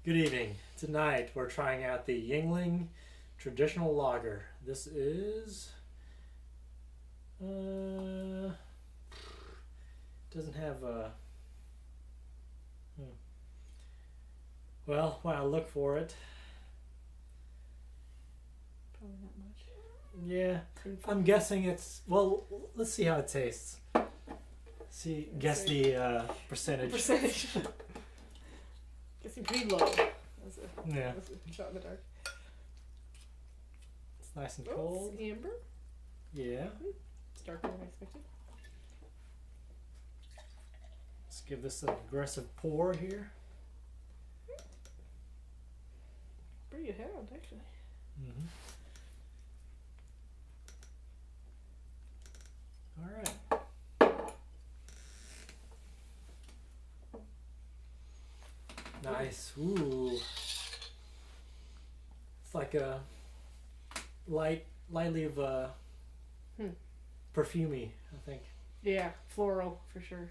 Good evening. Tonight we're trying out the Yuengling traditional lager. This is doesn't have a well, when I look for it, Probably not much. yeah, I'm guessing it's well. Let's see how it tastes. Guess the percentage. Percentage. Guessing pretty low. Yeah, That's a shot in the dark. it's nice and Oh, cold. it's amber. Yeah. It's darker than I expected. Let's give this an aggressive pour here. Pretty good head, actually. Mm-hmm. All right. Nice. Ooh. It's like a lightly of perfumey, I think. Yeah, floral for sure.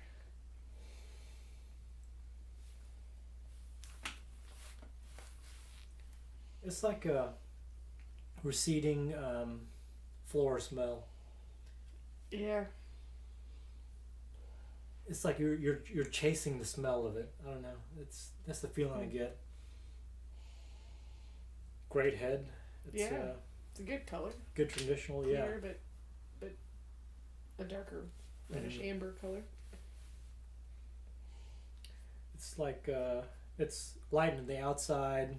It's like a receding floral smell. Yeah. It's like you're chasing the smell of it. I don't know. That's the feeling I get. Great head. It's Yeah. It's a good color. good traditional. Yeah. Clear, but a darker reddish amber color. It's like it's light on the outside,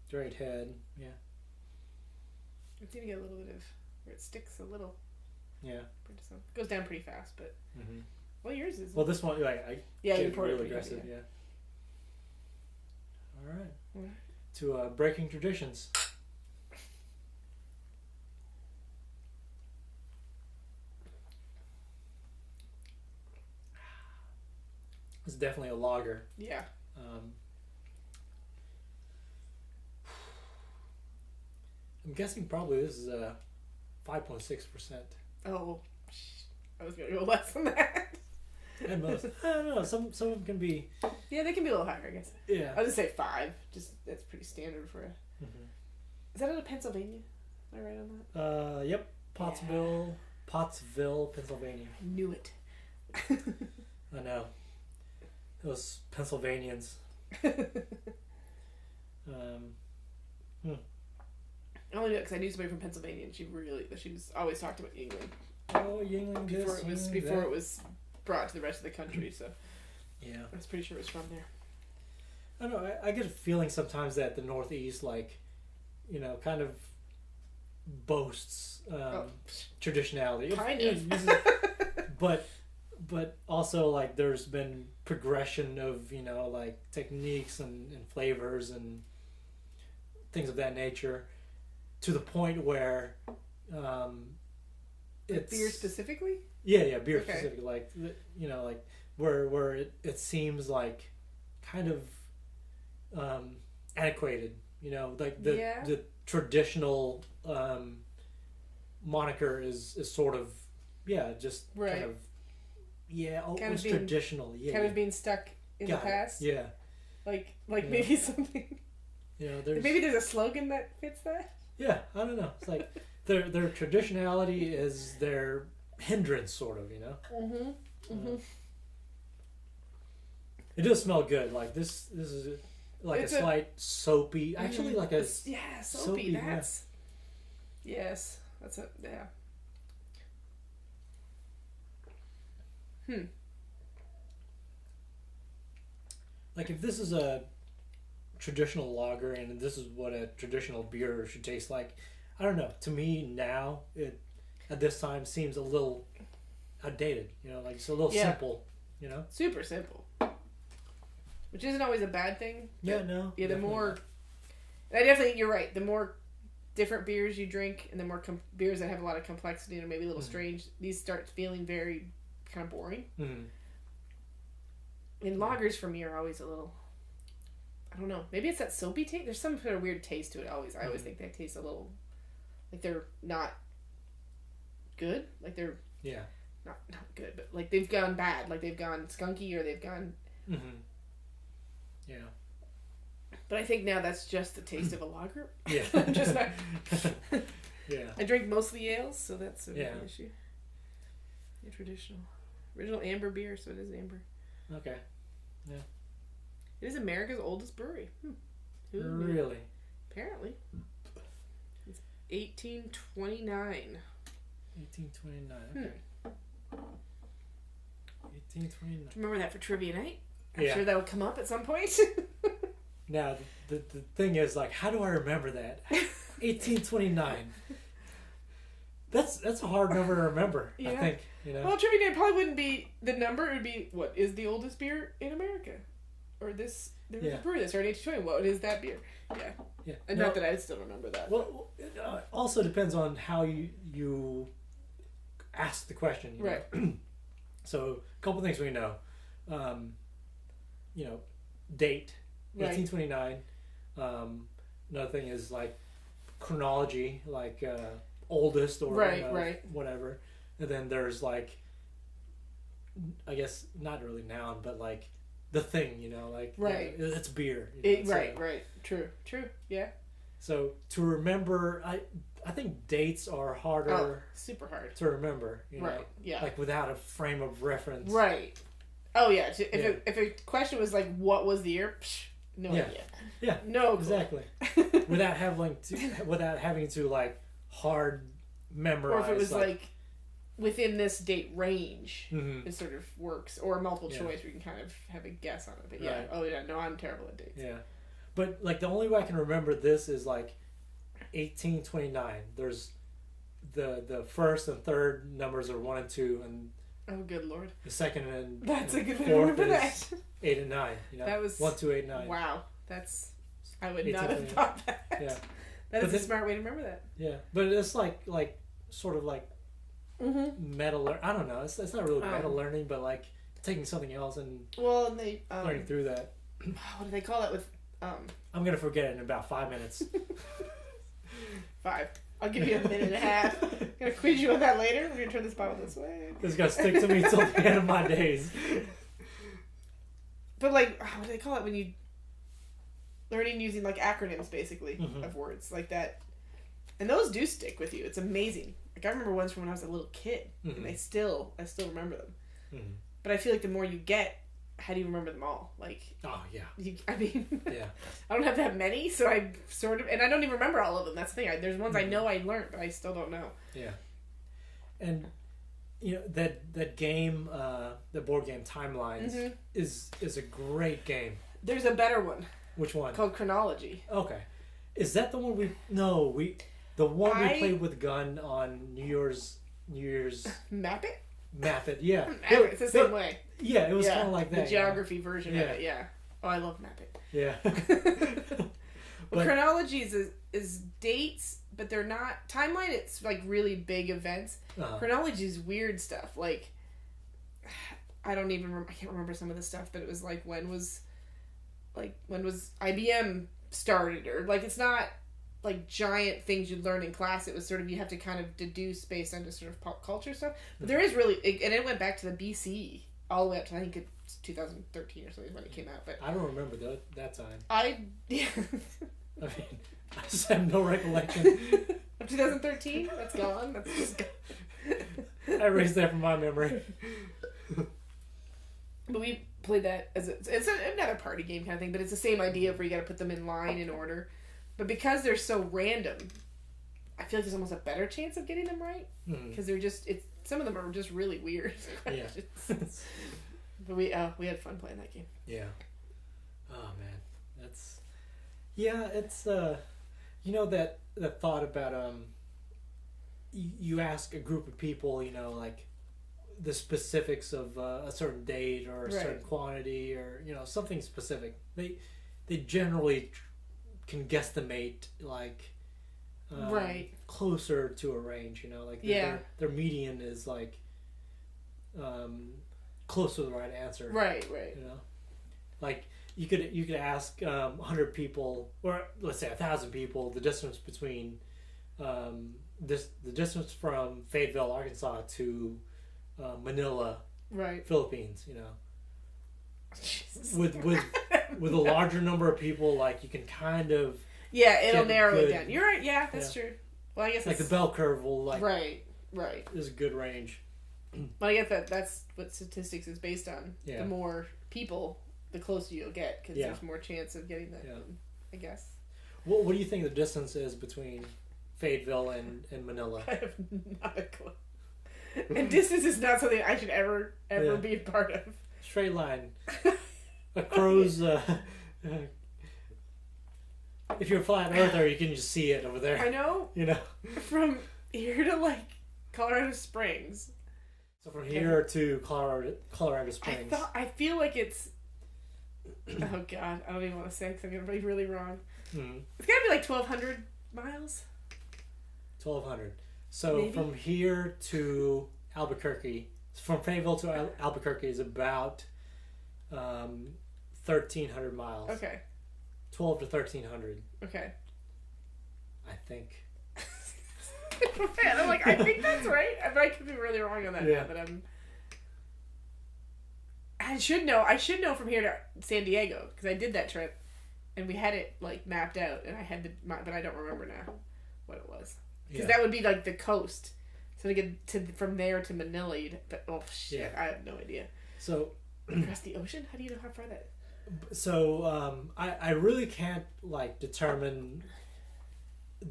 great head. Yeah. It's gonna get a little bit of where it sticks a little. Yeah. It goes down pretty fast, but well, yours is. Well, this one, like, I yeah, you get poured it really pretty aggressive. heavy, Yeah. All right. yeah. To breaking traditions. It's definitely a lager. Yeah. I'm guessing probably this is 5.6%. Oh, I was gonna go less than that. And most, I don't know. Some of them can be. Yeah, they can be a little higher, I guess. Yeah. I'll just say 5. Just that's pretty standard for a. Is that out of Pennsylvania? Am I right on that? Yep. Pottsville, Pennsylvania. I knew it. I know. Those Pennsylvanians. I only knew it because I knew somebody from Pennsylvania, and she was always talked about England Oh, Yuengling before this, it was brought to the rest of the country. So yeah. I was pretty sure it was from there. I don't know. I get a feeling sometimes that the Northeast, like, kind of boasts traditionality. Kind of. But also, like, there's been progression of, like, techniques and flavors and things of that nature to the point where it's... Beer specifically? Yeah, beer Okay. specifically. Like, like, where it seems like kind of antiquated, like the traditional moniker is sort of, just right. kind of, Kind almost of being, traditional. Yeah. kind of being stuck in the past. Yeah. Like maybe something. Maybe there's a slogan that fits that. Yeah, I don't know. It's like their traditionality is their hindrance, sort of. It does smell good. Like this is like it's a slight soapy. Actually, like a soapy. That's yes. That's a yeah. Like if this is a traditional lager and this is what a traditional beer should taste like, I don't know. To me now, it at this time seems a little outdated. Like it's a little simple. Super simple, which isn't always a bad thing. Yeah, no. Yeah, the more. I definitely, you're right. The more different beers you drink, and the more beers that have a lot of complexity and maybe a little strange, these start feeling very kind of boring. And lagers for me are always a little. I don't know. Maybe it's that soapy taste. There's some sort of weird taste to it. I always think they taste a little like they're not good. Like they're not good, but like they've gone bad. Like they've gone skunky or they've gone. Yeah. But I think now that's just the taste of a lager. Yeah. Just not... Yeah. I drink mostly ales, so that's an Yeah. issue. Yeah, traditional. Original amber beer, so it is amber. Okay. Yeah. It is America's oldest brewery. Who knew? Really? Apparently. It's 1829. 1829. Okay. 1829. Remember that for trivia night? I'm Yeah. sure that would come up at some point. Now, the thing is, like, how do I remember that? 1829. That's a hard number to remember, I think. You know? Well, trivia night probably wouldn't be the number. It would be, what is the oldest beer in America? Or this, there was a brewery that started in 1820. What is that beer? Yeah. Yeah. And not that I still remember that. Well, it also depends on how you ask the question. You right. know? So, a couple things we know. You know, date, 1829. Another thing is, like, chronology, like, oldest or whatever. And then there's, like, I guess, not really noun, but, like, the thing, you know, like, it's beer. You know, right. True, yeah. So, to remember, I think dates are harder. Super hard to remember, you know, like without a frame of reference. Right. Oh yeah. If a question was like, "What was the year?" No idea. Yeah. No. Exactly. without having to like hard memorize. Or if it was like within this date range, it sort of works. Or multiple choice, where you can kind of have a guess on it. But yeah. Right. Oh yeah. No, I'm terrible at dates. Yeah. But like the only way I can remember this is like 1829. There's the first and third numbers are 1 and 2, and oh good lord, the second and that's a good fourth remember is that. 8 and 9. You know, that was 1, 2, 8, 9. Wow, that's I would not have thought that. Yeah, that is a smart way to remember that. Yeah, but it's like sort of like meta. I don't know. It's not really meta learning, but like taking something else and they learning through that. What do they call it with? I'm gonna forget it in about 5 minutes. 5. I'll give you a minute and a half. I'm gonna quiz you on that later. We're gonna turn this bottle this way. It's gonna stick to me till the end of my days. But like, what do they call it when you learning using like acronyms, basically, of words like that? And those do stick with you. It's amazing. Like I remember ones from when I was a little kid, and I still remember them. But I feel like the more you get, how do you remember them all? Like, oh yeah. I mean, yeah. I don't have that many, so I sort of, and I don't even remember all of them. That's the thing. There's ones I know I learned, but I still don't know. Yeah. And you know that game, the board game Timelines, is a great game. There's a better one. Which one? Called Chronology. Okay. Is that the one we played with Gunn on New Year's Map It? Map It, yeah. It's the same way. Yeah, it was kind of like that. The geography version of it, yeah. Oh, I love Map It. Yeah. But chronology is dates, but they're not timeline. It's like really big events. Chronology is weird stuff. Like I can't remember some of the stuff, but it was like when was IBM started, or like it's not like giant things you learn in class. It was sort of you have to kind of deduce based on just sort of pop culture stuff. But there is really, and it went back to the BC all the way up to I think it's 2013 or something when it came out. But I don't remember that time. I mean, I just have no recollection of 2013. That's gone. That's just gone. I erased that from my memory. But we played that as it's another party game kind of thing. But it's the same idea where you got to put them in line in order. But because they're so random, I feel like there's almost a better chance of getting them right. Because they're just, some of them are just really weird questions. Yeah. But we had fun playing that game. Yeah. Oh man, it's you know that thought about you ask a group of people, you know, like the specifics of a certain date or a certain quantity or you know something specific. They generally can guesstimate like closer to a range, you know, like their median is like close to the right answer, right, you know, like you could ask 100 people, or let's say 1,000 people, the distance between the distance from Fayetteville, Arkansas to Manila, right, Philippines, you know. Jesus. with with a larger number of people, like you can kind of it'll get narrow it good- down. You're right. Yeah, that's true. Well, I guess like the it's, bell curve will like right. is a good range. But I guess that's what statistics is based on. Yeah. The more people, the closer you'll get, because Yeah. there's more chance of getting that. Yeah. I guess. What do you think the distance is between Fayetteville and Manila? I have not a clue. And distance is not something I should ever Yeah. be a part of. Straight line. A crow's. If you're a flat earther, you can just see it over there. I know. You know. From here to like Colorado Springs. So from here to Colorado Springs. I feel like it's. Oh God, I don't even want to say because I'm gonna be really wrong. Mm-hmm. It's gotta be like 1,200 miles. 1,200. So Maybe? from here to Albuquerque, from Fayetteville to Albuquerque is about 1,300 miles. Okay. 12 to 1,300, Okay. I think. Man, I'm like, I think that's right. I could be really wrong on that. Yeah. But I should know. I should know from here to San Diego because I did that trip, and we had it like mapped out, and I had but I don't remember now what it was because that would be like the coast. So to get from there to Manila, but oh shit, I have no idea. So across the ocean? How do you know how far that? So I really can't like determine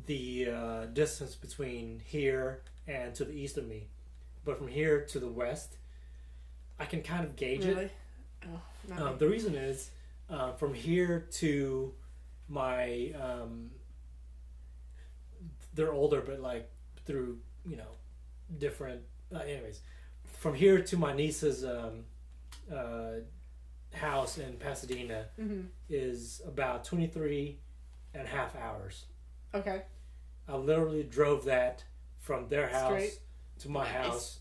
the distance between here and to the east of me, but from here to the west, I can kind of gauge it. Oh, the reason is from here to my they're older, but like through different. Anyways, from here to my niece's house in Pasadena is about 23 and a half hours. Okay. I literally drove that from their house Straight to my house.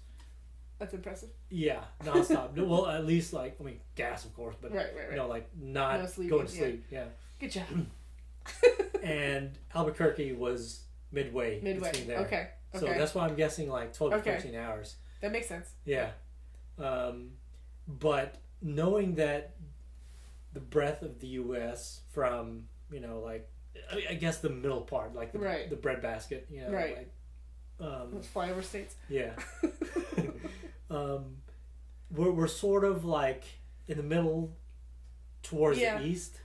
That's impressive. Yeah, nonstop. Well, at least gas, of course, but right. like not No sleeping, going to sleep. Yeah. Good job. And Albuquerque was midway between there. Okay. So that's why I'm guessing like 12 to 13 hours. That makes sense. Yeah. But knowing that the breadth of the U.S. from, I guess the middle part, like the breadbasket, right. like, those flyover states. Yeah. We're sort of like in the middle towards the east.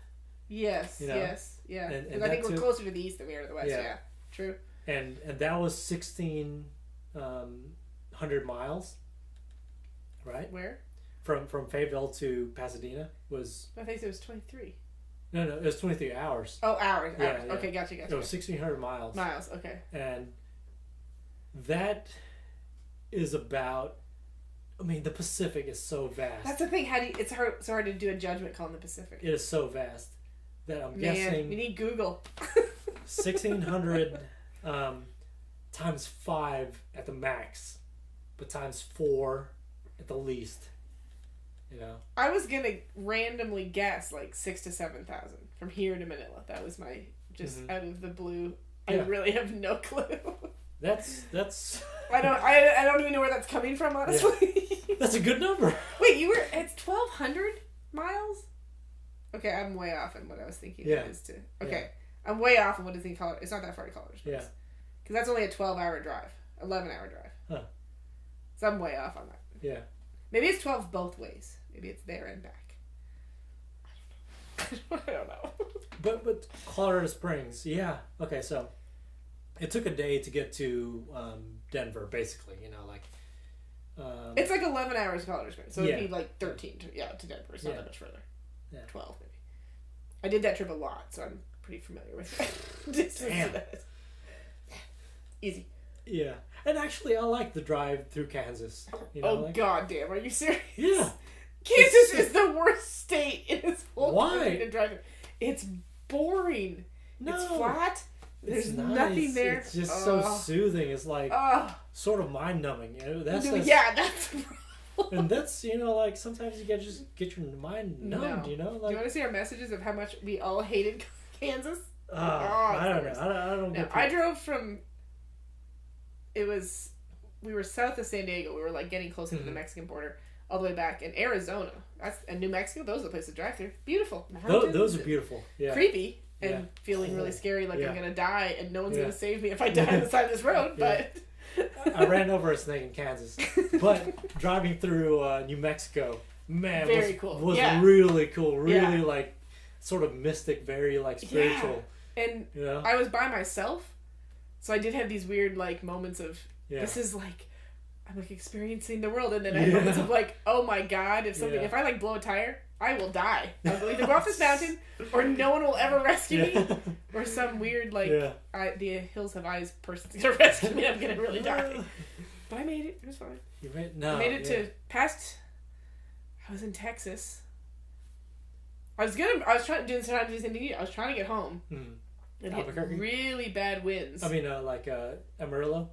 Yes, yes, yeah. And I think we're closer to the east than we are to the west. Yeah, true. And that was 1,600 miles, right? Where? From Fayetteville to Pasadena was. I think it was 23. No, it was 23 hours. Oh, hours. Yeah. Okay, gotcha. It was 1,600 miles. Miles, okay. And that is about. I mean, the Pacific is so vast. That's the thing. It's hard to do a judgment call on the Pacific. It is so vast that I'm guessing. We need Google. 1,600 times 5 at the max, but times 4 at the least. I was gonna randomly guess like 6,000 to 7,000 from here to Manila. That was my out of the blue. Yeah. I really have no clue. That's. I don't even know where that's coming from, honestly. Yeah. That's a good number. Wait, it's 1,200 miles? Okay, I'm way off on what I was thinking it is to. Okay, I'm way off on what I think Colorado. It's not that far to Colorado Springs. Yeah. Because that's only a 12-hour drive, 11-hour drive. Huh. So I'm way off on that. Yeah. Maybe it's 12 both ways. Maybe it's there and back. I don't know. But Colorado Springs, yeah. Okay, so it took a day to get to Denver, basically. It's like 11 hours to Colorado Springs, so it'd be like 13 to Denver. It's not that much further. Yeah. 12 maybe. I did that trip a lot, so I'm pretty familiar with it. Damn. Easy. Yeah, and actually, I like the drive through Kansas. God damn! Are you serious? Yeah. Kansas is the worst state in this whole Why? country to drive through. It's boring. No. It's flat. There's nice. Nothing there. It's just so soothing. It's like sort of mind numbing. That's and that's like sometimes you just get your mind numbed. Do you like. want to see our messages of how much we all hated Kansas? I don't know. I don't get. I drove from. We were south of San Diego. We were like getting closer to the Mexican border. all the way back. And Arizona, and New Mexico, those are the places to drive through. Beautiful. Mountains, those are beautiful. Yeah. Creepy and feeling really scary, like I'm gonna die and no one's gonna save me if I die on the side of this road. But I ran over a snake in Kansas, but driving through New Mexico, man, was really cool. Really like sort of mystic, very like spiritual. Yeah. And I was by myself, so I did have these weird like moments of this is like I'm like experiencing the world, and then I had moments of like, oh my god, if I like blow a tire, I will die. I will either go off this mountain, or no one will ever rescue me, or some weird like the hills have eyes person's gonna rescue me. I'm gonna really die. But I made it. It was fine. I made it to past. I was in Texas. I was trying to do something. I was trying to get home. And hit really bad winds. I mean, like Amarillo.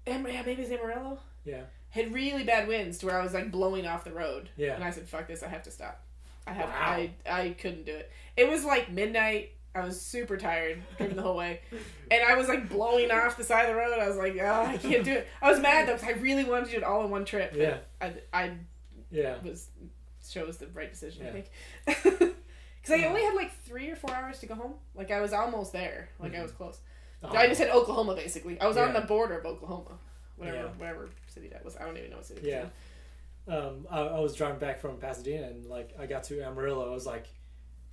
Maybe it's Amarillo. Yeah. Had really bad winds to where I was like blowing off the road. Yeah. And I said, "Fuck this! I have to stop. I couldn't do it. It was like midnight. I was super tired, driven the whole way, and I was like blowing off the side of the road. I was like, oh, I can't do it. I was mad though because I really wanted to do it all in one trip. Yeah. I chose the right decision, I think. Because I only had like 3 or 4 hours to go home. Like I was almost there. Like I was close. I just had Oklahoma basically. I was on the border of Oklahoma. Whatever city that was. I don't even know what city it was. I was driving back from Pasadena and like I got to Amarillo. I was like,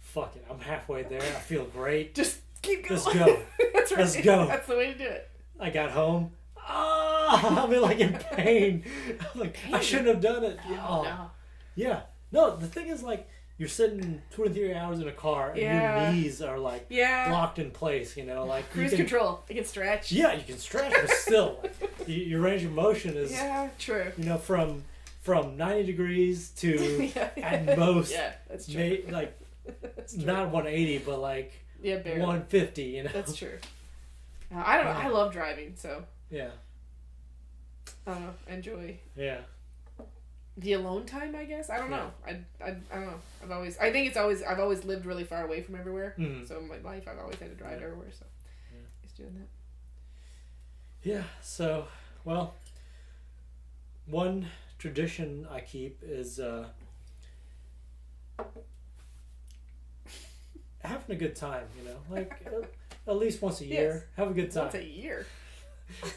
fuck it, I'm halfway there. I feel great. Just keep going. Let's go. That's right. Let's go. That's the way to do it. I got home. I'm like in pain. I'm like, I shouldn't have done it. No. Yeah. No, the thing is like you're sitting 23 hours in a car and your knees are like locked in place, like cruise control. You can stretch. Yeah, you can stretch, but still your range of motion is true. From 90 degrees to at most that's true. Like that's true. Not 180 but like barely. 150, That's true. I don't know. I love driving, so I enjoy the alone time, I guess. I don't know. I don't know. I've always lived really far away from everywhere. So in my life I've always had to drive everywhere, so just doing that. Yeah, so well, one tradition I keep is having a good time, like at least once a year. Have a good time. Once a year?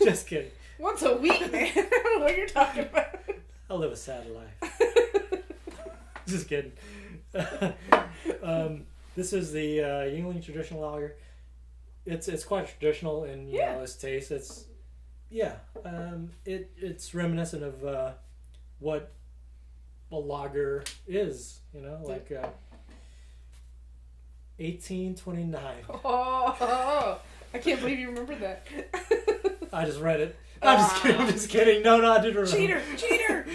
Just kidding. Once a week, man. I don't know what you're talking about. I live a sad life. Just kidding. This is the Yuengling traditional lager. It's quite traditional in its taste. It's it's reminiscent of what a lager is. Like 1829. Oh, I can't believe you remembered that. I just read it. I'm just kidding. No, I didn't remember. Cheater!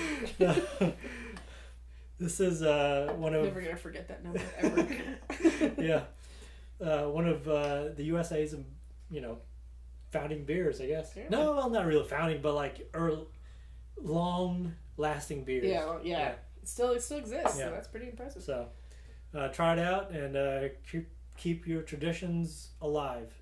This is one of... Never gonna forget that number, ever. One of the USA's, founding beers, I guess. Yeah. No, well, not really founding, but like long-lasting beers. Yeah. It still exists, so that's pretty impressive. So, try it out and keep your traditions alive.